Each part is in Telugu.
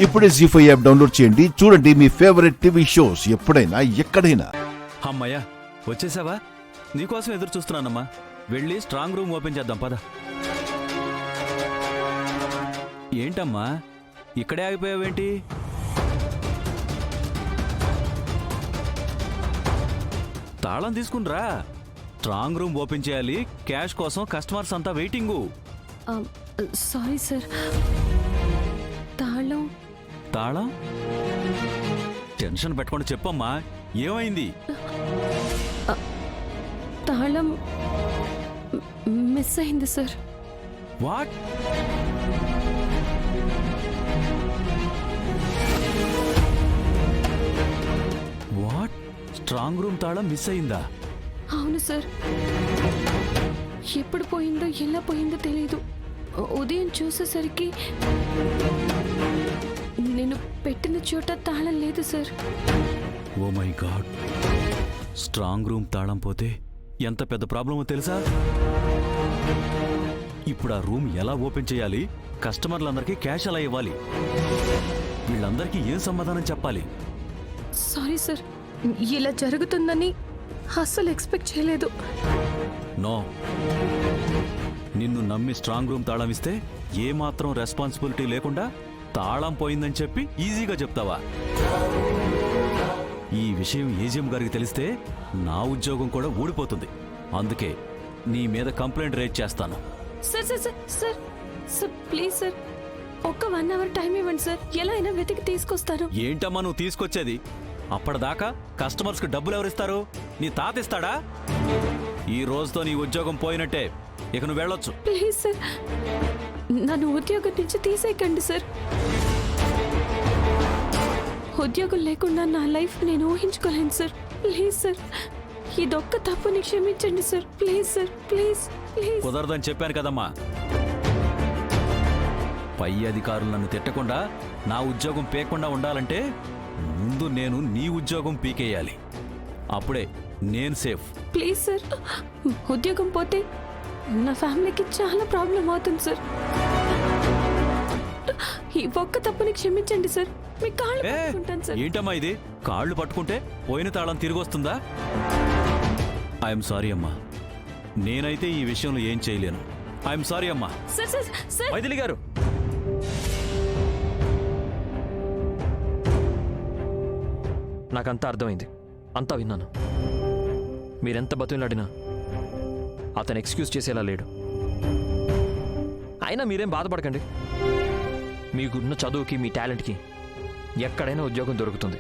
ఇప్పుడే జీ5 యాప్ డౌన్లోడ్ చేయండి. చూడండి మీ ఫేవరెట్ టీవీ షోస్ ఎప్పుడైనా ఎక్కడైనా. అమ్మయ్యా వచ్చేసావా? నీకోసం ఎదురు చూస్తున్నానమ్మా. వెళ్ళి స్ట్రాంగ్ రూమ్ ఓపెన్ చేద్దాం పద. ఏంటమ్మా ఇక్కడే ఆగిపోయావేంటి? తాళం తీసుకునిరా. స్ట్రాంగ్ రూమ్ ఓపెన్ చేయాలి. క్యాష్ కోసం కస్టమర్స్ అంతా వెయిటింగు. సారీ సార్, తాళం తాళం టెన్షన్ పెట్టుకొని చెప్పమ్మా, ఏమైంది? తాళం మిస్ అయింది sir. What? What? Strong room తాళం మిస్ అయిందా? అవును సార్, ఎప్పుడు పోయిందో ఎలా పోయిందో తెలీదు. ఉదయం చూసేసరికి నేను పెట్టిన చోట తాళం లేదు sir. Oh my god, strong room తాళం పోతే ఎంత పెద్ద ప్రాబ్లమో తెలుసా? ఇప్పుడు ఆ రూమ్ ఎలా ఓపెన్ చేయాలి? కస్టమర్లందరికీ క్యాష్ ఎలా ఇవ్వాలి? వీళ్ళందరికీ ఏం సమాధానం చెప్పాలి? సారీ సార్, ఇలా జరుగుతుందని అస్సలు ఎక్స్పెక్ట్ చేయలేదు. నో, నిన్ను నమ్మి స్ట్రాంగ్ రూమ్ తాళం ఇస్తే ఏమాత్రం రెస్పాన్సిబిలిటీ లేకుండా తాళం పోయిందని చెప్పి ఈజీగా చెప్తావా? ఈ విషయం ఏజీఎం గారికి తెలిస్తే నా ఉద్యోగం కూడా ఊడిపోతుంది. అందుకే నీ మీద కంప్లైంట్ రేజ్ చేస్తాను. Sir sir sir sir sir please sir, ఒక్క 1 అవర్ టైం ఇవ్వండి సార్. ఎలా అయినా వెతికి తీసుకొస్తారు. ఏంటమ్మా నువ్వు తీసుకొచ్చేది? అప్పటిదాకా కస్టమర్స్కి డబ్బులు ఎవరిస్తారు? నీ తాత ఇస్తాడా? ఈ రోజుతో నీ ఉద్యోగం పోయినట్టే. ఇక నువ్వు వెళ్ళొచ్చు. ప్లీజ్ సార్, నన్ను ఉద్యోగం నుంచి తీసేయకండి సార్. ఉద్యోగం లేకుండా నా లైఫ్ నేను ఊహించుకోలేను సార్. ప్లీజ్ సార్, ఇదొక్క తప్పుని క్షమించండి sir. Please sir, please please. కుదరదని చెప్పాను కదమ్మా. పై అధికారులు నన్ను తిట్టకుండా నా ఉద్యోగం పీకకుండా ఉండాలంటే ముందు నేను నీ ఉద్యోగం పీకేయాలి. అప్పుడే నేను సేఫ్. ప్లీజ్ సార్, ఉద్యోగం పోతే నా ఫ్యామిలీకి చాలా ప్రాబ్లం అవుతుంది సార్. ఈ ఒక్క తప్పుని క్షమించండి సార్. మీ కాళ్ళు పట్టుకుంటాను సార్. ఏంటమ్మా ఇది? కాళ్ళు పట్టుకుంటే పోయిన తాళం తిరిగి వస్తుందా? ఐఎమ్ సారీ అమ్మా, నేనైతే ఈ విషయంలో ఏం చేయలేను. ఐఎమ్ సారీ అమ్మా. సార్ సార్ సార్ మైథిలి గారు, నాకంతా అర్థమైంది, అంతా విన్నాను. మీరెంత బతులాడినా అతను ఎక్స్క్యూజ్ చేసేలా లేడు. అయినా మీరేం బాధపడకండి. మీకున్న చదువుకి మీ టాలెంట్కి ఎక్కడైనా ఉద్యోగం దొరుకుతుంది.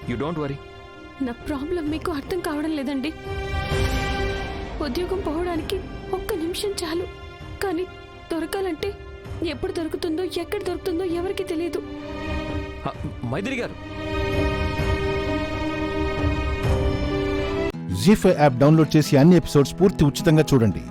You don't worry. నా ప్రాబ్లం మీకు అర్థం కావడం లేదండి. ఉద్యోగం పోవడానికి ఒక్క నిమిషం చాలు, కానీ దొరకాలంటే ఎప్పుడు దొరుకుతుందో ఎక్కడ దొరుకుతుందో ఎవరికి తెలియదు. మైథిలి గారు, జీ5 యాప్ డౌన్లోడ్ చేసి అన్ని ఎపిసోడ్స్ పూర్తి ఉచితంగా చూడండి.